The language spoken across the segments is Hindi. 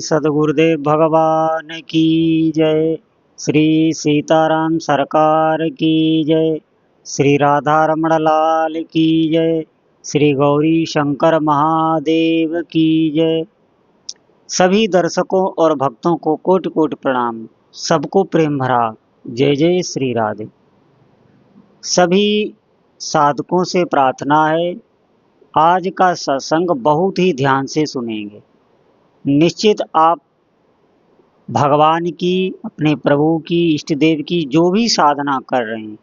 सदगुरुदेव भगवान की जय। श्री सीताराम सरकार की जय। श्री राधा रमण लाल की जय। श्री गौरी शंकर महादेव की जय। सभी दर्शकों और भक्तों को कोटि कोटि प्रणाम। सबको प्रेम भरा जय जय श्री राधे। सभी साधकों से प्रार्थना है, आज का सत्संग बहुत ही ध्यान से सुनेंगे। निश्चित आप भगवान की, अपने प्रभु की, इष्ट देव की जो भी साधना कर रहे हैं,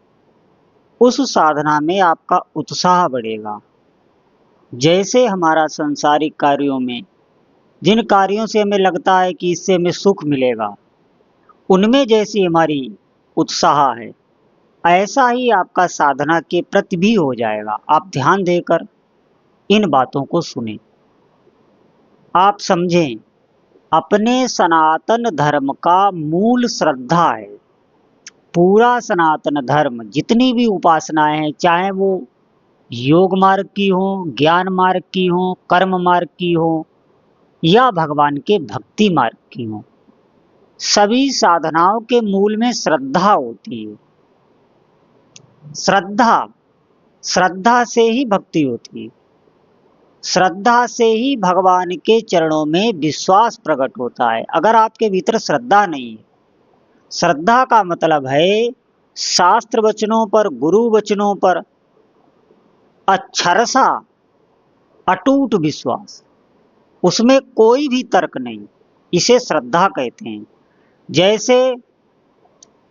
उस साधना में आपका उत्साह बढ़ेगा। जैसे हमारा सांसारिक कार्यों में जिन कार्यों से हमें लगता है कि इससे हमें सुख मिलेगा, उनमें जैसी हमारी उत्साह है, ऐसा ही आपका साधना के प्रति भी हो जाएगा। आप ध्यान देकर इन बातों को सुनें, आप समझें। अपने सनातन धर्म का मूल श्रद्धा है। पूरा सनातन धर्म, जितनी भी उपासनाएं हैं, चाहे वो योग मार्ग की हो, ज्ञान मार्ग की हो, कर्म मार्ग की हो, या भगवान के भक्ति मार्ग की हो, सभी साधनाओं के मूल में श्रद्धा होती है। श्रद्धा से ही भक्ति होती है। श्रद्धा से ही भगवान के चरणों में विश्वास प्रकट होता है। अगर आपके भीतर श्रद्धा नहीं है, श्रद्धा का मतलब है शास्त्र वचनों पर, गुरु वचनों पर अक्षरशा अटूट विश्वास, उसमें कोई भी तर्क नहीं, इसे श्रद्धा कहते हैं। जैसे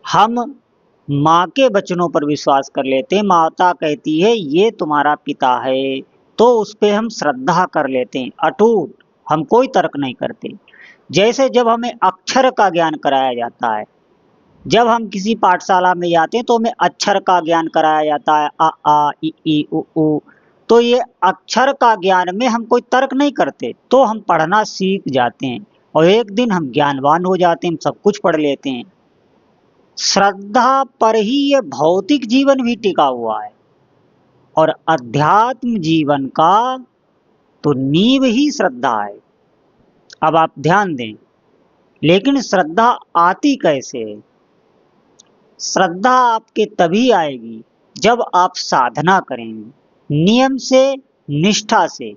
हम माँ के वचनों पर विश्वास कर लेते हैं, माता कहती है ये तुम्हारा पिता है, तो उस पर हम श्रद्धा कर लेते हैं, अटूट, हम कोई तर्क नहीं करते। जैसे जब हमें अक्षर का ज्ञान कराया जाता है, जब हम किसी पाठशाला में जाते हैं तो हमें अक्षर का ज्ञान कराया जाता है, अ आ इ ई उ ऊ, तो ये अक्षर का ज्ञान में हम कोई तर्क नहीं करते, तो हम पढ़ना सीख जाते हैं और एक दिन हम ज्ञानवान हो जाते हैं, हम सब कुछ पढ़ लेते हैं। श्रद्धा पर ही ये भौतिक जीवन भी टिका हुआ है और अध्यात्म जीवन का तो नींव ही श्रद्धा है। अब आप ध्यान दें, लेकिन श्रद्धा आती कैसे है? श्रद्धा आपके तभी आएगी जब आप साधना करेंगे, नियम से, निष्ठा से।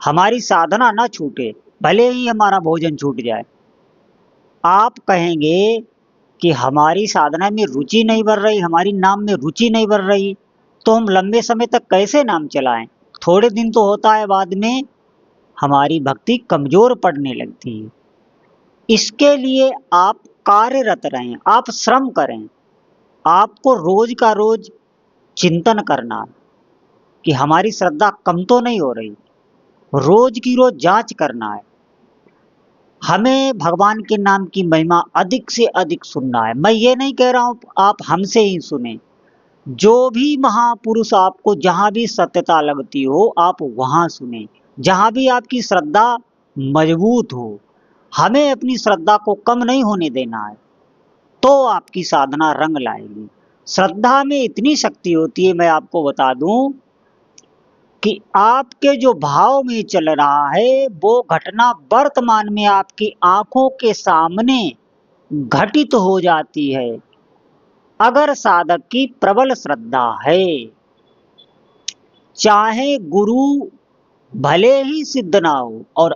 हमारी साधना ना छूटे, भले ही हमारा भोजन छूट जाए। आप कहेंगे कि हमारी साधना में रुचि नहीं बढ़ रही, हमारी नाम में रुचि नहीं बढ़ रही, तो हम लंबे समय तक कैसे नाम चलाएं? थोड़े दिन तो होता है, बाद में हमारी भक्ति कमजोर पड़ने लगती है। इसके लिए आप कार्यरत रहें, आप श्रम करें। आपको रोज का रोज चिंतन करना कि हमारी श्रद्धा कम तो नहीं हो रही, रोज की रोज जांच करना है। हमें भगवान के नाम की महिमा अधिक से अधिक सुनना है। मैं ये नहीं कह रहा हूं आप हमसे ही सुने, जो भी महापुरुष आपको जहां भी सत्यता लगती हो आप वहां सुने, जहां भी आपकी श्रद्धा मजबूत हो। हमें अपनी श्रद्धा को कम नहीं होने देना है, तो आपकी साधना रंग लाएगी। श्रद्धा में इतनी शक्ति होती है, मैं आपको बता दूं कि आपके जो भाव में चल रहा है वो घटना वर्तमान में आपकी आंखों के सामने घटित हो जाती है, अगर साधक की प्रबल श्रद्धा है। चाहे गुरु भले ही सिद्ध ना हो, और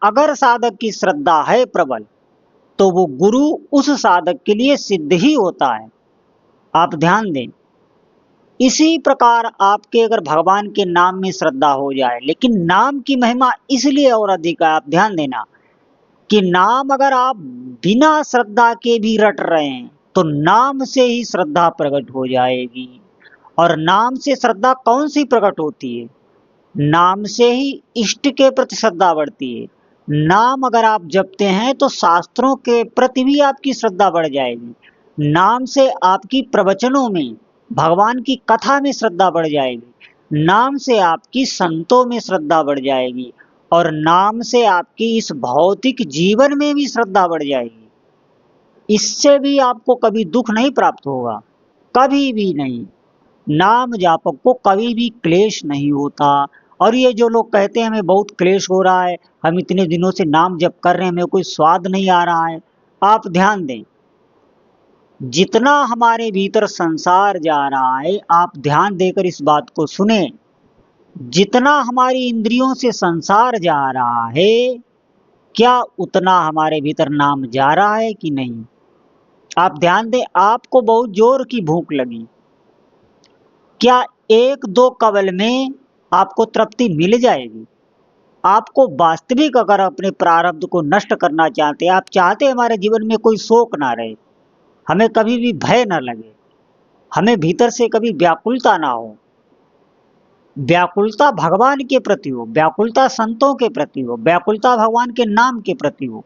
अगर साधक की श्रद्धा है प्रबल, तो वो गुरु उस साधक के लिए सिद्ध ही होता है। आप ध्यान दें, इसी प्रकार आपके अगर भगवान के नाम में श्रद्धा हो जाए, लेकिन नाम की महिमा इसलिए और अधिक है, आप ध्यान देना कि नाम अगर आप बिना श्रद्धा के भी रट रहे हैं, तो नाम से ही श्रद्धा प्रकट हो जाएगी। और नाम से श्रद्धा कौन सी प्रकट होती है? नाम से ही इष्ट के प्रति श्रद्धा बढ़ती है। नाम अगर आप जपते हैं तो शास्त्रों के प्रति भी आपकी श्रद्धा बढ़ जाएगी। नाम से आपकी प्रवचनों में, भगवान की कथा में श्रद्धा बढ़ जाएगी। नाम से आपकी संतों में श्रद्धा बढ़ जाएगी, और नाम से आपकी इस भौतिक जीवन में भी श्रद्धा बढ़ जाएगी। इससे भी आपको कभी दुख नहीं प्राप्त होगा, कभी भी नहीं। नाम जापक को कभी भी क्लेश नहीं होता, और ये जो लोग कहते हैं हमें बहुत क्लेश हो रहा है, हम इतने दिनों से नाम जप कर रहे हैं, हमें कोई स्वाद नहीं आ रहा है, आप ध्यान दें, जितना हमारे भीतर संसार जा रहा है, आप ध्यान देकर इस बात को सुने, जितना हमारी इंद्रियों से संसार जा रहा है, क्या उतना हमारे भीतर नाम जा रहा है कि नहीं? आप ध्यान दें, आपको बहुत जोर की भूख लगी, क्या एक दो कवल में आपको तृप्ति मिल जाएगी? आपको वास्तविक अगर अपने प्रारब्ध को नष्ट करना चाहते हैं, आप चाहते हैं हमारे जीवन में कोई शोक ना रहे, हमें कभी भी भय न लगे, हमें भीतर से कभी व्याकुलता ना हो, व्याकुलता भगवान के प्रति हो, व्याकुलता संतों के प्रति हो, व्याकुलता भगवान के नाम के प्रति हो,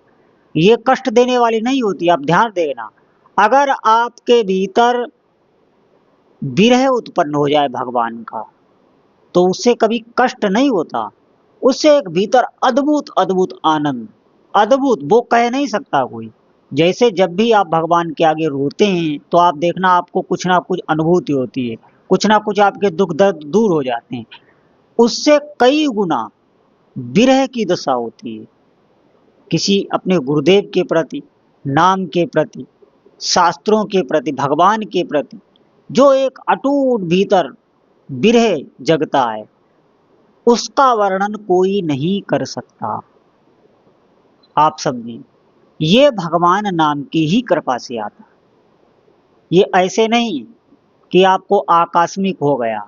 ये कष्ट देने वाली नहीं होती। आप ध्यान देना, अगर आपके भीतर विरह उत्पन्न हो जाए भगवान का, तो उससे कभी कष्ट नहीं होता, उससे एक भीतर अद्भुत अद्भुत आनंद, अद्भुत, वो कह नहीं सकता कोई। जैसे जब भी आप भगवान के आगे रोते हैं तो आप देखना आपको कुछ ना कुछ अनुभूति होती है, कुछ ना कुछ आपके दुख दर्द दूर हो जाते हैं, उससे कई गुना विरह की दशा होती है, किसी अपने गुरुदेव के प्रति, नाम के प्रति, शास्त्रों के प्रति, भगवान के प्रति जो एक अटूट भीतर विरह जगता है, उसका वर्णन कोई नहीं कर सकता। आप समझिए, ये भगवान नाम की ही कृपा से आता, ये ऐसे नहीं कि आपको आकस्मिक हो गया,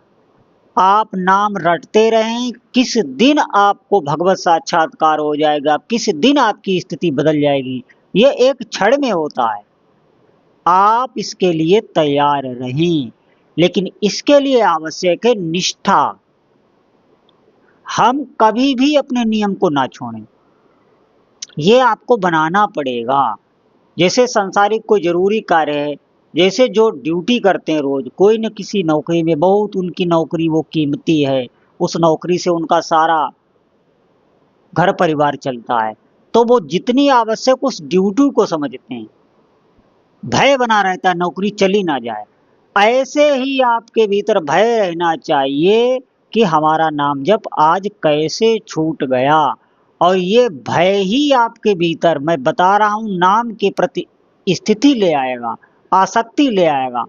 आप नाम रटते रहें, किस दिन आपको भगवत साक्षात्कार हो जाएगा, किस दिन आपकी स्थिति बदल जाएगी, ये एक क्षण में होता है। आप इसके लिए तैयार रहें, लेकिन इसके लिए आवश्यक है निष्ठा। हम कभी भी अपने नियम को ना छोड़ें, ये आपको बनाना पड़ेगा। जैसे संसारिक कोई जरूरी कार्य है, जैसे जो ड्यूटी करते हैं रोज, कोई न किसी नौकरी में, बहुत उनकी नौकरी वो कीमती है, उस नौकरी से उनका सारा घर परिवार चलता है, तो वो जितनी आवश्यक उस ड्यूटी को समझते हैं, भय बना रहता है नौकरी चली ना जाए। ऐसे ही आपके भीतर भय रहना चाहिए कि हमारा नाम जप आज कैसे छूट गया, और ये भय ही आपके भीतर, मैं बता रहा हूं, नाम के प्रति स्थिति ले आएगा, आसक्ति ले आएगा,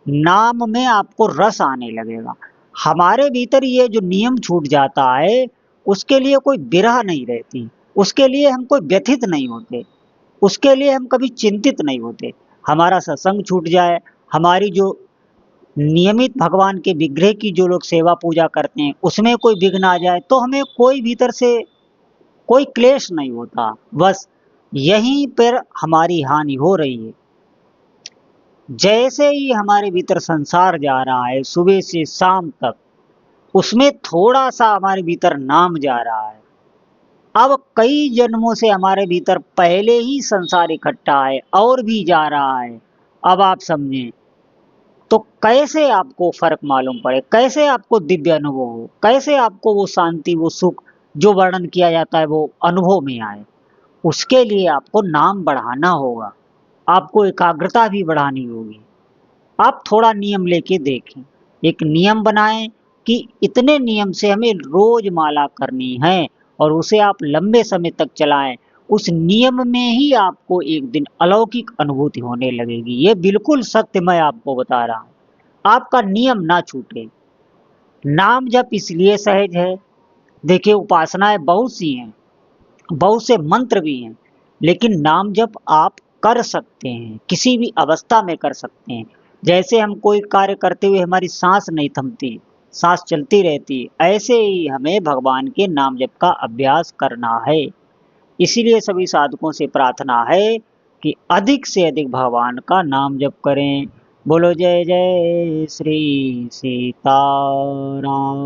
नाम में आपको रस आने लगेगा। हमारे भीतर ये जो नियम छूट जाता है, उसके लिए कोई विरह नहीं रहती, उसके लिए हम कोई व्यथित नहीं होते, उसके लिए हम कभी चिंतित नहीं होते। हमारा सत्संग छूट जाए, हमारी जो नियमित भगवान के विग्रह की जो लोग सेवा पूजा करते हैं उसमें कोई विघ्न आ जाए, तो हमें कोई भीतर से कोई क्लेश नहीं होता, बस यहीं पर हमारी हानि हो रही है। जैसे ही हमारे भीतर संसार जा रहा है सुबह से शाम तक, उसमें थोड़ा सा हमारे भीतर नाम जा रहा है। अब कई जन्मों से हमारे भीतर पहले ही संसार इकट्ठा है और भी जा रहा है। अब आप समझें तो कैसे आपको फर्क मालूम पड़े, कैसे आपको दिव्य अनुभव हो, कैसे आपको वो शांति, वो सुख जो वर्णन किया जाता है वो अनुभव में आए। उसके लिए आपको नाम बढ़ाना होगा, आपको एकाग्रता भी बढ़ानी होगी। आप थोड़ा नियम लेके देखें, एक नियम बनाएं कि इतने नियम से हमें रोज माला करनी है, और उसे आप लंबे समय तक चलाएं। उस नियम में ही आपको एक दिन अलौकिक अनुभूति होने लगेगी। ये बिल्कुल सत्य मैं आपको बता रहा हूँ। आपका नियम ना छूटे। नाम जप इसलिए सहज है, देखिए उपासनाएं बहुत सी हैं, बहुत से मंत्र भी हैं, लेकिन नाम जप आप कर सकते हैं, किसी भी अवस्था में कर सकते हैं। जैसे हम कोई कार्य करते हुए हमारी सांस नहीं थमती, सांस चलती रहती, ऐसे ही हमें भगवान के नाम जप का अभ्यास करना है। इसीलिए सभी साधकों से प्रार्थना है कि अधिक से अधिक भगवान का नाम जप करें। बोलो जय जय श्री सीताराम।